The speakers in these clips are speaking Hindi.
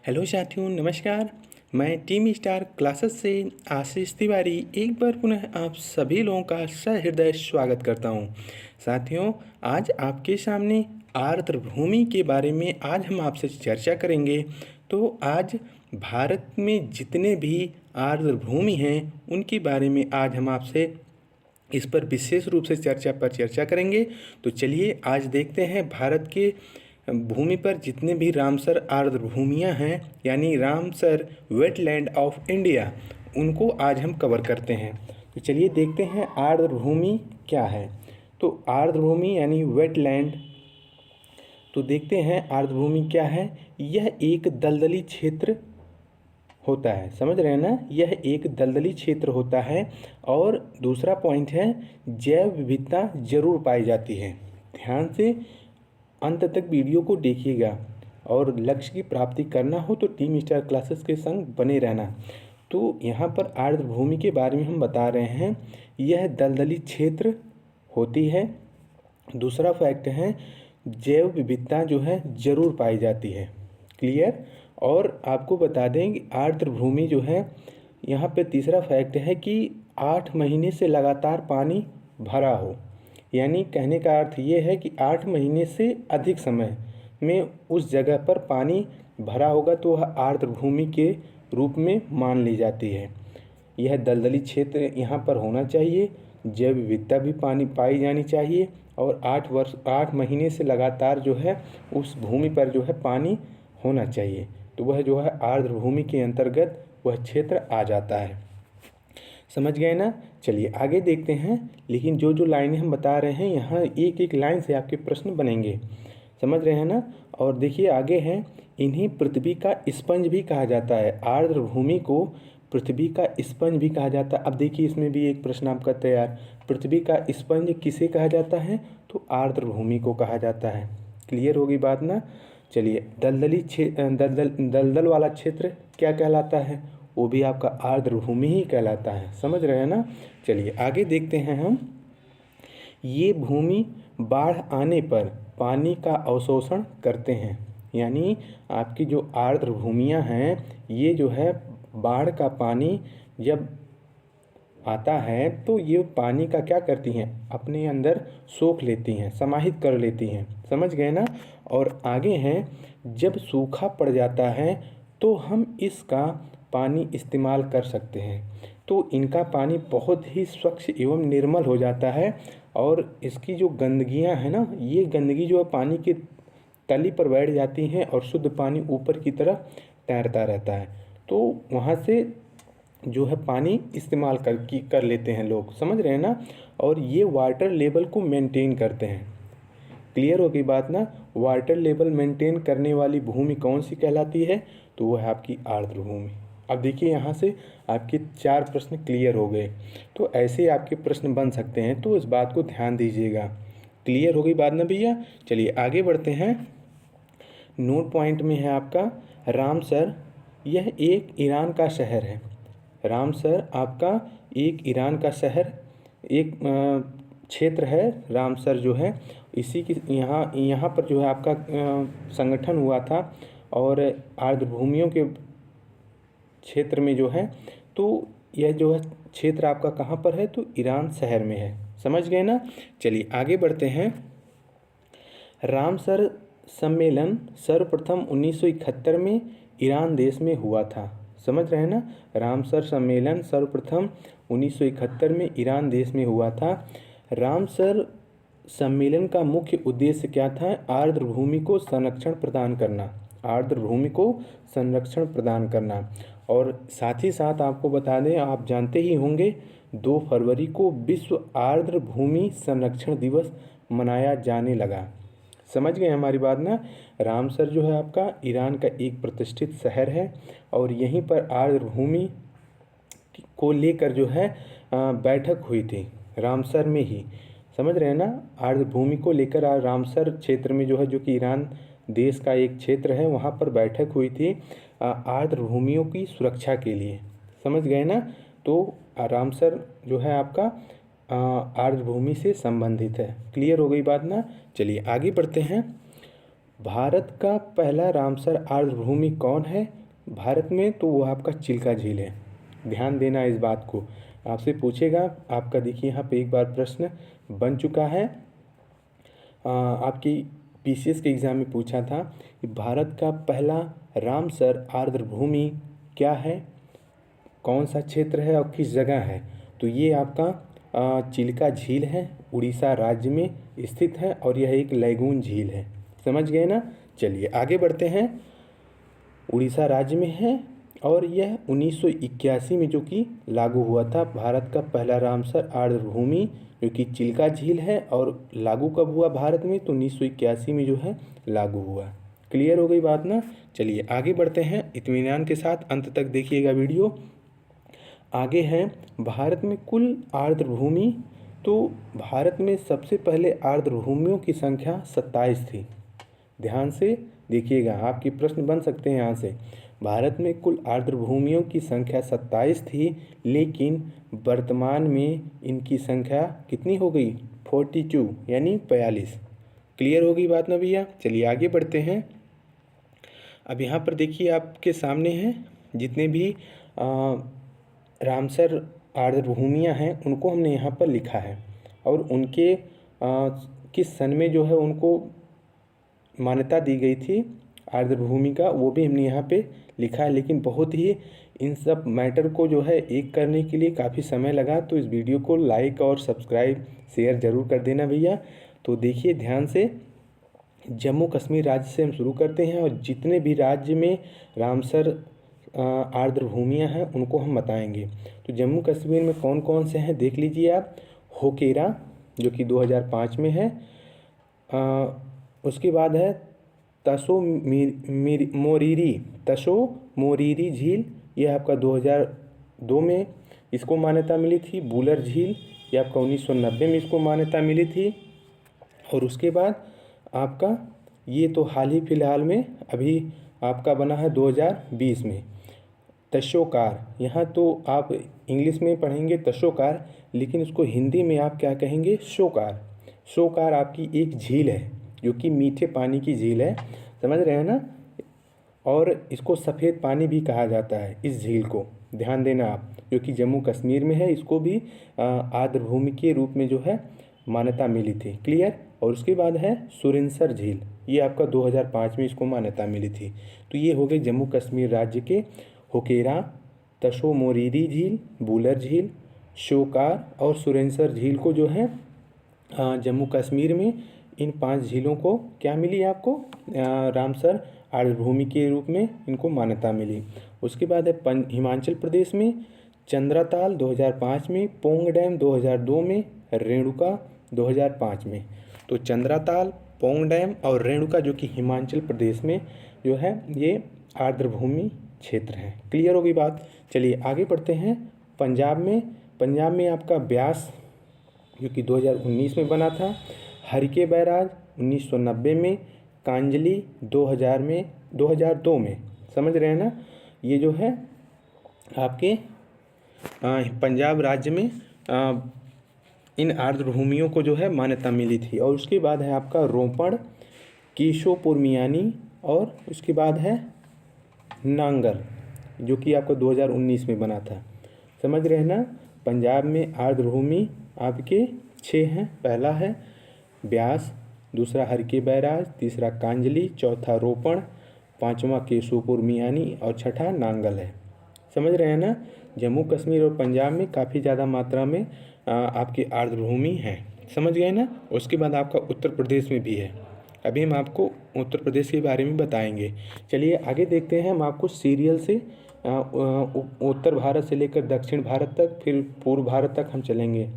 हेलो साथियों, नमस्कार। मैं टीम स्टार क्लासेस से आशीष तिवारी एक बार पुनः आप सभी लोगों का सहृदय स्वागत करता हूं। साथियों, आज आपके सामने आर्द्र भूमि के बारे में आज हम आपसे चर्चा करेंगे। तो आज भारत में जितने भी आर्द्र भूमि हैं उनके बारे में आज हम आपसे इस पर विशेष रूप से चर्चा करेंगे। तो चलिए आज देखते हैं भारत के भूमि पर जितने भी रामसर आर्द्र भूमियाँ हैं, यानी रामसर वेटलैंड ऑफ इंडिया, उनको आज हम कवर करते हैं। तो चलिए देखते हैं आर्द्र भूमि क्या है। तो आर्द्र भूमि यानी वेटलैंड, तो देखते हैं आर्द्र भूमि क्या है। यह एक दलदली क्षेत्र होता है, समझ रहे हैं ना, यह एक दलदली क्षेत्र होता है। और दूसरा पॉइंट है, जैव विविधता जरूर पाई जाती है। ध्यान से अंत तक वीडियो को देखिएगा और लक्ष्य की प्राप्ति करना हो तो टीम स्टार क्लासेस के संग बने रहना। तो यहाँ पर आर्द्र भूमि के बारे में हम बता रहे हैं, यह दलदली क्षेत्र होती है। दूसरा फैक्ट है, जैव विविधता जो है जरूर पाई जाती है। क्लियर। और आपको बता दें कि आर्द्र भूमि जो है, यहाँ पे तीसरा फैक्ट है कि 8 महीने से लगातार पानी भरा हो। यानी कहने का अर्थ ये है कि 8 महीने से अधिक समय में उस जगह पर पानी भरा होगा तो वह आर्द्र भूमि के रूप में मान ली जाती है। यह दलदली क्षेत्र यहाँ पर होना चाहिए, जैव विविधता भी पानी पाई जानी चाहिए और 8 महीने से लगातार जो है उस भूमि पर जो है पानी होना चाहिए। तो वह जो है आर्द्र भूमि के अंतर्गत वह क्षेत्र आ जाता है। समझ गए ना। चलिए आगे देखते हैं। लेकिन जो जो लाइनें हम बता रहे हैं, यहाँ एक एक लाइन से आपके प्रश्न बनेंगे, समझ रहे हैं ना। और देखिए आगे हैं, इन्हीं पृथ्वी का स्पंज भी कहा जाता है। आर्द्र भूमि को पृथ्वी का स्पंज भी कहा जाता है। अब देखिए इसमें भी एक प्रश्न आपका तैयार, पृथ्वी का स्पंज किसे कहा जाता है? तो आर्द्र भूमि को कहा जाता है। क्लियर होगी बात ना। चलिए दलदल वाला क्षेत्र क्या कहलाता है? वो भी आपका आर्द्र भूमि ही कहलाता है। समझ रहे हैं ना। चलिए आगे देखते हैं हम। ये भूमि बाढ़ आने पर पानी का अवशोषण करते हैं। यानी आपकी जो आर्द्र भूमियाँ हैं, ये जो है बाढ़ का पानी जब आता है तो ये पानी का क्या करती हैं, अपने अंदर सोख लेती हैं, समाहित कर लेती हैं। समझ गए ना। और आगे हैं, जब सूखा पड़ जाता है तो हम इसका पानी इस्तेमाल कर सकते हैं। तो इनका पानी बहुत ही स्वच्छ एवं निर्मल हो जाता है। और इसकी जो गंदगियां हैं ना, ये गंदगी जो है पानी के तली पर बैठ जाती हैं और शुद्ध पानी ऊपर की तरफ तैरता रहता है। तो वहाँ से जो है पानी इस्तेमाल कर लेते हैं लोग। समझ रहे हैं ना। और ये वाटर लेवल को मेंटेन करते हैं। क्लियर होगी बात ना। वाटर लेवल मेंटेन करने वाली भूमि कौन सी कहलाती है? तो वो है आपकी आर्द्र भूमि। अब देखिए यहाँ से आपके 4 प्रश्न क्लियर हो गए। तो ऐसे आपके प्रश्न बन सकते हैं, तो इस बात को ध्यान दीजिएगा। क्लियर हो गई बात ना भैया। चलिए आगे बढ़ते हैं। नोट पॉइंट में है आपका रामसर, यह एक ईरान का शहर है। रामसर आपका एक ईरान का शहर, एक क्षेत्र है रामसर जो है। इसी की यहाँ पर जो है आपका संगठन हुआ था। और आर्द्र भूमियों के क्षेत्र में जो है, तो यह जो है क्षेत्र आपका कहाँ पर है? तो ईरान शहर में है। समझ गए ना। चलिए आगे बढ़ते हैं। रामसर सम्मेलन सर्वप्रथम 1971 में ईरान देश में हुआ था। समझ रहे हैं ना। रामसर सम्मेलन सर्वप्रथम 1971 में ईरान देश में हुआ था। रामसर सम्मेलन का मुख्य उद्देश्य क्या था? आर्द्र भूमि को संरक्षण प्रदान करना। आर्द्र भूमि को संरक्षण प्रदान करना। और साथ ही साथ आपको बता दें, आप जानते ही होंगे, 2 फरवरी को विश्व आर्द्र भूमि संरक्षण दिवस मनाया जाने लगा। समझ गए हमारी बात ना। रामसर जो है आपका ईरान का एक प्रतिष्ठित शहर है और यहीं पर आर्द्र भूमि को लेकर जो है बैठक हुई थी रामसर में ही। समझ रहे हैं ना। आर्द्र भूमि को लेकर रामसर क्षेत्र में जो है, जो कि ईरान देश का एक क्षेत्र है, वहाँ पर बैठक हुई थी आर्द्र भूमियों की सुरक्षा के लिए। समझ गए ना। तो रामसर जो है आपका आर्द्र भूमि से संबंधित है। क्लियर हो गई बात ना। चलिए आगे बढ़ते हैं। भारत का पहला रामसर आर्द्रभूमि कौन है भारत में? तो वो आपका चिल्का झील है। ध्यान देना इस बात को, आपसे पूछेगा। आपका देखिए यहाँ पे एक बार प्रश्न बन चुका है। आपकी पीसीएस के एग्ज़ाम में पूछा था कि भारत का पहला रामसर आर्द्रभूमि क्या है, कौन सा क्षेत्र है और किस जगह है? तो ये आपका चिल्का झील है, उड़ीसा राज्य में स्थित है और यह एक लैगून झील है। समझ गए ना? चलिए आगे बढ़ते हैं। उड़ीसा राज्य में है और यह 1981 में जो कि लागू हुआ था, भारत का पहला रामसर आर्द्रभूमि जो कि चिल्का झील है। और लागू कब हुआ भारत में? तो 1981 में जो है लागू हुआ। क्लियर हो गई बात ना? चलिए आगे बढ़ते हैं, इत्मीनान के साथ अंत तक देखिएगा वीडियो। आगे हैं भारत में कुल आर्द्रभूमि। तो भारत में सबसे पहले आर्द्रभूमियों की संख्या 27 थी। ध्यान से देखिएगा, आपके प्रश्न बन सकते हैं यहाँ से। भारत में कुल आर्द्रभूमियों की संख्या 27 थी, लेकिन वर्तमान में इनकी संख्या कितनी हो गई? 42 यानी 42। क्लियर हो गई बात ना भैया? चलिए आगे बढ़ते हैं। अब यहाँ पर देखिए आपके सामने हैं जितने भी रामसर आर्द्रभूमियाँ हैं उनको हमने यहाँ पर लिखा है, और उनके किस सन में जो है उनको मान्यता दी गई थी आर्द्रभूमि का, वो भी हमने यहाँ पे लिखा है। लेकिन बहुत ही इन सब मैटर को जो है एक करने के लिए काफ़ी समय लगा, तो इस वीडियो को लाइक और सब्सक्राइब शेयर ज़रूर कर देना भैया। तो देखिए ध्यान से, जम्मू कश्मीर राज्य से हम शुरू करते हैं और जितने भी राज्य में रामसर आर्द्रभूमियाँ हैं उनको हम बताएंगे। तो जम्मू कश्मीर में कौन कौन से हैं देख लीजिए आप। होकेरा जो कि 2005 में है। उसके बाद है तसो मोरीरी झील, यह आपका 2002 में इसको मान्यता मिली थी। बुलर झील ये आपका 1990 में इसको मान्यता मिली थी। और उसके बाद आपका ये तो हाल ही फिलहाल में अभी आपका बना है 2020 में तशोकार। यहाँ तो आप इंग्लिश में पढ़ेंगे तशोकार, लेकिन उसको हिंदी में आप क्या कहेंगे? शोकार। शोकार आपकी एक झील है जो कि मीठे पानी की झील है, समझ रहे हैं ना? और इसको सफ़ेद पानी भी कहा जाता है इस झील को, ध्यान देना आप, जो कि जम्मू कश्मीर में है। इसको भी आर्द्रभूमि के रूप में जो है मान्यता मिली थी। क्लियर? और उसके बाद है सुरिनसर झील, ये आपका 2005 में इसको मान्यता मिली थी। तो ये हो गए जम्मू कश्मीर राज्य के होकेरा, तसो मोरीरी झील, बुलर झील, शोकार और सुरेंसर झील को जो है जम्मू कश्मीर में इन 5 झीलों को क्या मिली आपको? रामसर आर्द्रभूमि के रूप में इनको मान्यता मिली। उसके बाद है हिमाचल प्रदेश में चंद्राताल 2005 में, पोंग डैम 2002 में, रेणुका 2005 में। तो चंद्राताल, पोंग डैम और रेणुका जो कि हिमाचल प्रदेश में जो है ये आर्द्रभूमि क्षेत्र है। क्लियर होगी बात? चलिए आगे बढ़ते हैं। पंजाब में आपका ब्यास जो कि 2019 में बना था, हरिके बैराज 1990 में, कांजली 2002 में। समझ रहे हैं ना? ये जो है आपके पंजाब राज्य में इन आर्द्रभूमियों को जो है मान्यता मिली थी। और उसके बाद है आपका रोपड़, केशोपुर मियानी और उसके बाद है नांगल जो कि आपको 2019 में बना था। समझ रहे हैं ना? पंजाब में आर्द्रभूमि आपके 6 हैं। पहला है ब्यास, दूसरा हरके बैराज, तीसरा कांजली, चौथा रोपड़, पांचवा केशोपुर मियानी और छठा नांगल है। समझ रहे हैं ना? जम्मू कश्मीर और पंजाब में काफ़ी ज़्यादा मात्रा में आपकी आर्द्रभूमि है। समझ गए ना? उसके बाद आपका उत्तर प्रदेश में भी है। अभी हम आपको उत्तर प्रदेश के बारे में बताएंगे। चलिए आगे देखते हैं। हम आपको सीरियल से उत्तर भारत से लेकर दक्षिण भारत तक, फिर पूर्व भारत तक हम चलेंगे।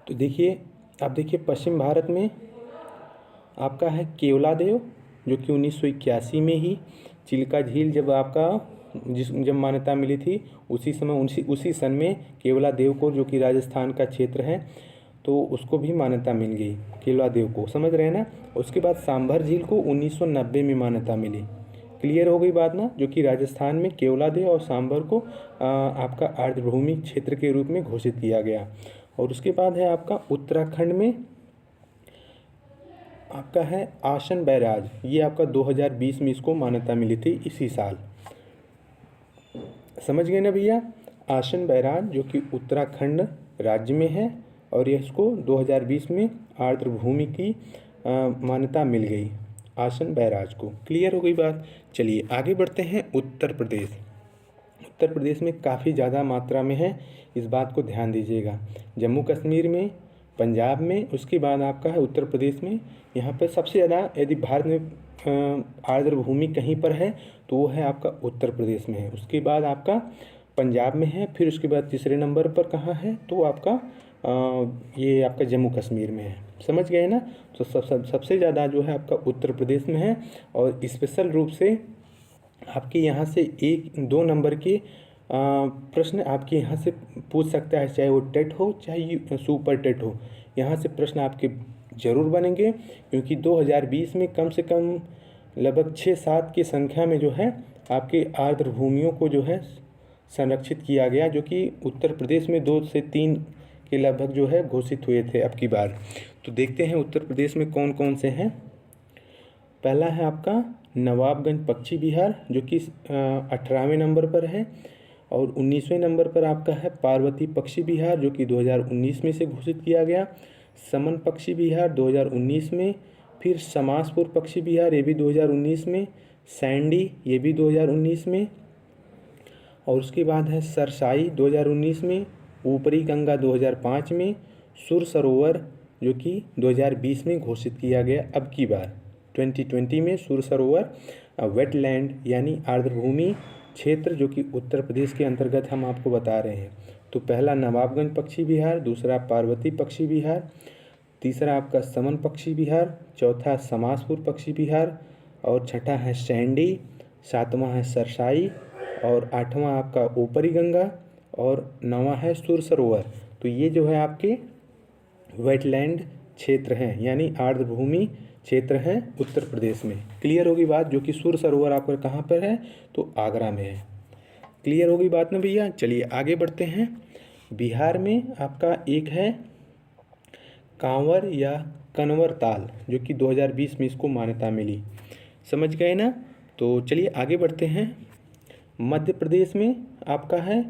तो देखिए, आप देखिए पश्चिम भारत में आपका है केवलादेव जो कि 1981 में ही चिल्का झील जब मान्यता मिली थी उसी समय उसी सन में केवलादेव को, जो कि राजस्थान का क्षेत्र है, तो उसको भी मान्यता मिल गई केवलादेव को। समझ रहे हैं ना? उसके बाद सांभर झील को 1990 में मान्यता मिली। क्लियर हो गई बात ना? जो कि राजस्थान में केवलादेव और सांभर को आपका आर्द्रभूमि क्षेत्र के रूप में घोषित किया गया। और उसके बाद है आपका उत्तराखंड में आपका है आसन बैराज। ये आपका 2020 में इसको मान्यता मिली थी इसी साल। समझ गए ना भैया। आसन बैराज जो कि उत्तराखंड राज्य में है और इसको 2020 में आर्द्र भूमि की मान्यता मिल गई आसन बैराज को। क्लियर हो गई बात। चलिए आगे बढ़ते हैं। उत्तर प्रदेश। उत्तर प्रदेश में काफ़ी ज़्यादा मात्रा में है, इस बात को ध्यान दीजिएगा। जम्मू कश्मीर में, पंजाब में, उसके बाद आपका है उत्तर प्रदेश में। यहाँ पर सबसे ज़्यादा यदि भारत में आर्द्र भूमि कहीं पर है तो वो है आपका उत्तर प्रदेश में है। उसके बाद आपका पंजाब में है, फिर उसके बाद तीसरे नंबर पर कहाँ है तो आपका ये आपका जम्मू कश्मीर में है। समझ गए ना। तो सबसे ज़्यादा जो है आपका उत्तर प्रदेश में है। और स्पेशल रूप से आपके यहाँ से 1-2 नंबर के प्रश्न आपके यहाँ से पूछ सकता है, चाहे वो टेट हो चाहे सुपर टेट हो। यहाँ से प्रश्न आपके ज़रूर बनेंगे, क्योंकि 2020 में कम से कम लगभग 6-7 की संख्या में जो है आपके आर्द्र भूमियों को जो है संरक्षित किया गया, जो कि उत्तर प्रदेश में 2 से 3 के लगभग जो है घोषित हुए थे अब की बार। तो देखते हैं उत्तर प्रदेश में कौन कौन से हैं। पहला है आपका नवाबगंज पक्षी विहार जो कि 18वें नंबर पर है। और 19वें नंबर पर आपका है पार्वती पक्षी विहार जो कि 2019 में से घोषित किया गया। समन पक्षी विहार 2019 में। फिर समासपुर पक्षी विहार ये भी 2019 में। सैंडी ये भी 2019 में। और उसके बाद है सरसाई 2019 में। ऊपरी गंगा 2005 में। सुर सरोवर जो कि 2020 में घोषित किया गया अब की बार 2020 में। सुर सरोवर वेटलैंड यानी आर्द्रभूमि क्षेत्र जो कि उत्तर प्रदेश के अंतर्गत हम आपको बता रहे हैं। तो पहला नवाबगंज पक्षी विहार, दूसरा पार्वती पक्षी विहार, तीसरा आपका समन पक्षी विहार, चौथा समासपुर पक्षी विहार और छठा है सैंडी, सातवां है सरसाई और आठवां आपका ऊपरी गंगा और नौवां है सुर सरोवर। तो ये जो है आपके वेटलैंड क्षेत्र हैं यानी आर्द्रभूमि क्षेत्र हैं उत्तर प्रदेश में। क्लियर होगी बात। जो कि सुर सरोवर आपका कहाँ पर है तो आगरा में है। क्लियर होगी बात ना भैया। चलिए आगे बढ़ते हैं। बिहार में आपका एक है कांवर या कनवर ताल जो कि 2020 में इसको मान्यता मिली। समझ गए ना। तो चलिए आगे बढ़ते हैं। मध्य प्रदेश में आपका है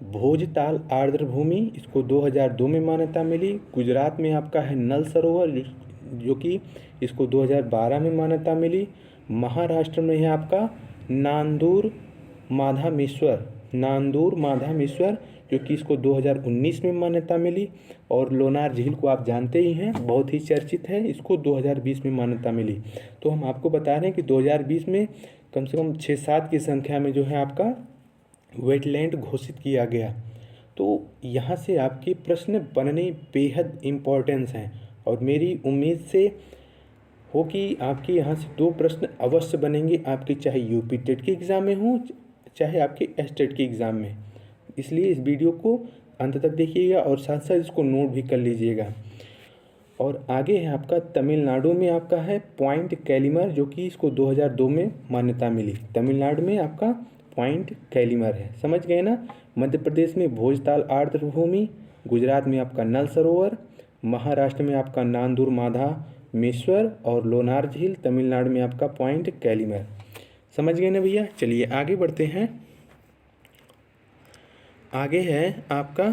भोजताल आर्द्र भूमि, इसको 2002 में मान्यता मिली। गुजरात में आपका है नल सरोवर जो कि इसको 2012 में मान्यता मिली। महाराष्ट्र में है आपका नांदूर माधामेश्वर जो कि इसको 2019 में मान्यता मिली। और लोनार झील को आप जानते ही हैं, बहुत ही चर्चित है, इसको 2020 में मान्यता मिली। तो हम आपको बता रहे हैं कि 2020 में कम से कम 6-7 की संख्या में जो है आपका वेटलैंड घोषित किया गया। तो यहाँ से आपके प्रश्न बनने बेहद इम्पोर्टेंस हैं और मेरी उम्मीद से हो कि आपके यहाँ से 2 प्रश्न अवश्य बनेंगे, आपके चाहे यूपी टेट के एग्ज़ाम में हो चाहे आपके एस्टेट के एग्ज़ाम में। इसलिए इस वीडियो को अंत तक देखिएगा और साथ साथ इसको नोट भी कर लीजिएगा। और आगे है आपका तमिलनाडु में आपका है पॉइंट कैलिमर जो कि इसको 2002 में मान्यता मिली। तमिलनाडु में आपका पॉइंट कैलिमर है। समझ गए ना। मध्य प्रदेश में भोजताल आर्द्र भूमि, गुजरात में आपका नल सरोवर, महाराष्ट्र में आपका नांदूर माधामेश्वर और लोनार झील, तमिलनाडु में आपका पॉइंट कैलिमर। समझ गए ना भैया। चलिए आगे बढ़ते हैं। आगे है आपका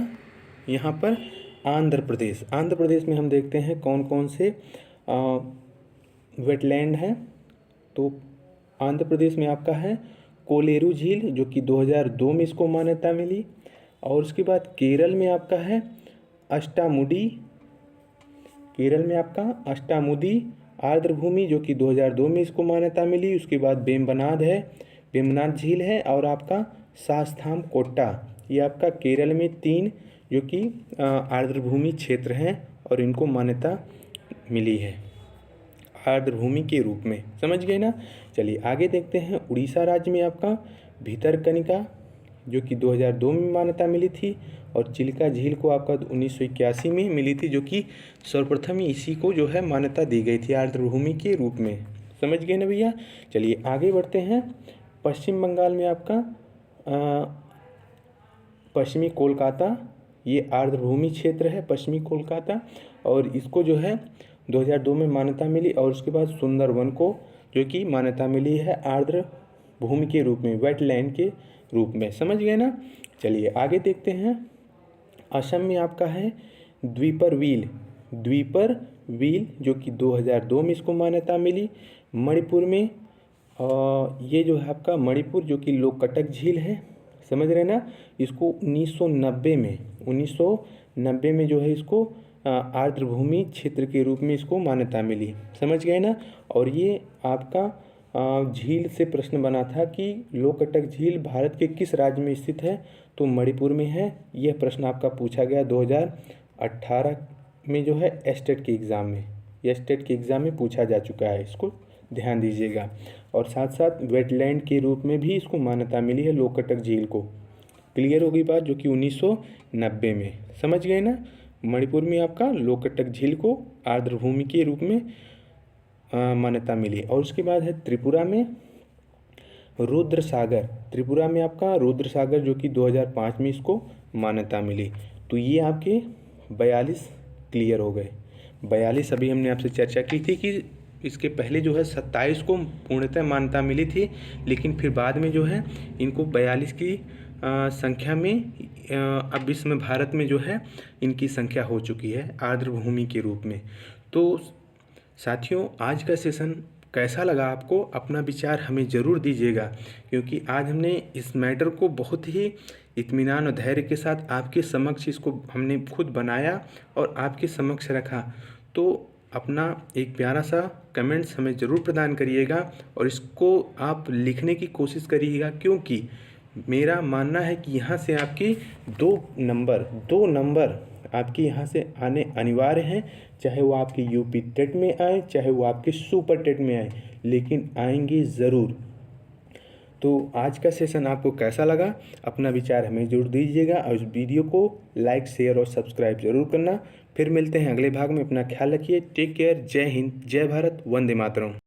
यहाँ पर आंध्र प्रदेश। आंध्र प्रदेश में हम देखते हैं कौन कौन से वेटलैंड हैं। तो आंध्र प्रदेश में आपका है कोलेरू झील जो कि 2002 में इसको मान्यता मिली। और उसके बाद केरल में आपका है अष्टामुदी आर्द्र भूमि जो कि 2002 में इसको मान्यता मिली। उसके बाद वेम्बनाड झील है और आपका शास्ताम कोट्टा, ये आपका केरल में 3 जो कि आर्द्र भूमि क्षेत्र हैं और इनको मान्यता मिली है आर्द्र भूमि के रूप में। समझ गए ना। चलिए आगे देखते हैं। उड़ीसा राज्य में आपका भितरकनिका जो कि 2002 में मान्यता मिली थी और चिल्का झील को आपका 1981 में मिली थी, जो कि सर्वप्रथम ही इसी को जो है मान्यता दी गई थी आर्द्र भूमि के रूप में। समझ गए ना भैया। चलिए आगे बढ़ते हैं। पश्चिम बंगाल में आपका पश्चिमी कोलकाता, ये आर्द्र भूमि क्षेत्र है पश्चिमी कोलकाता और इसको जो है 2002 में मान्यता मिली। और उसके बाद सुंदरवन को जो कि मान्यता मिली है आर्द्र भूमि के रूप में, वेटलैंड के रूप में। समझ गए ना। चलिए आगे देखते हैं। असम में आपका है द्वीपर व्हील जो कि 2002 में इसको मान्यता मिली। मणिपुर में ये जो है आपका मणिपुर जो कि लोकटक झील है, समझ रहे ना, इसको 1990 में जो है इसको आर्द्र भूमि क्षेत्र के रूप में इसको मान्यता मिली। समझ गए ना। और ये आपका झील से प्रश्न बना था कि लोकटक झील भारत के किस राज्य में स्थित है, तो मणिपुर में है। यह प्रश्न आपका पूछा गया 2018 में जो है एस्टेट के एग्ज़ाम में, पूछा जा चुका है, इसको ध्यान दीजिएगा। और साथ साथ वेटलैंड के रूप में भी इसको मान्यता मिली है लोकटक झील को। क्लियर होगी बात, जो कि 1990 में। समझ गए ना। मणिपुर में आपका लोकटक झील को आर्द्र भूमि के रूप में मान्यता मिली। और उसके बाद है त्रिपुरा में आपका रुद्र सागर जो कि 2005 में इसको मान्यता मिली। तो ये आपके 42 क्लियर हो गए। 42 अभी हमने आपसे चर्चा की थी कि इसके पहले जो है 27 को पूर्णतः मान्यता मिली थी, लेकिन फिर बाद में जो है इनको 42 की संख्या में अब विश्व में, भारत में जो है इनकी संख्या हो चुकी है आर्द्र भूमि के रूप में। तो साथियों, आज का सेशन कैसा लगा आपको, अपना विचार हमें ज़रूर दीजिएगा, क्योंकि आज हमने इस मैटर को बहुत ही इत्मीनान और धैर्य के साथ आपके समक्ष इसको हमने खुद बनाया और आपके समक्ष रखा। तो अपना एक प्यारा सा कमेंट्स हमें ज़रूर प्रदान करिएगा और इसको आप लिखने की कोशिश करिएगा, क्योंकि मेरा मानना है कि यहाँ से आपकी दो नंबर आपके यहाँ से आने अनिवार्य हैं, चाहे वो आपके यूपी टेट में आए, चाहे वो आपके सुपर टेट में आए, लेकिन आएंगे ज़रूर। तो आज का सेशन आपको कैसा लगा, अपना विचार हमें ज़रूर दीजिएगा और इस वीडियो को लाइक, शेयर और सब्सक्राइब ज़रूर करना। फिर मिलते हैं अगले भाग में। अपना ख्याल रखिए। Take care. जय हिंद, जय भारत, वंदे मातरम।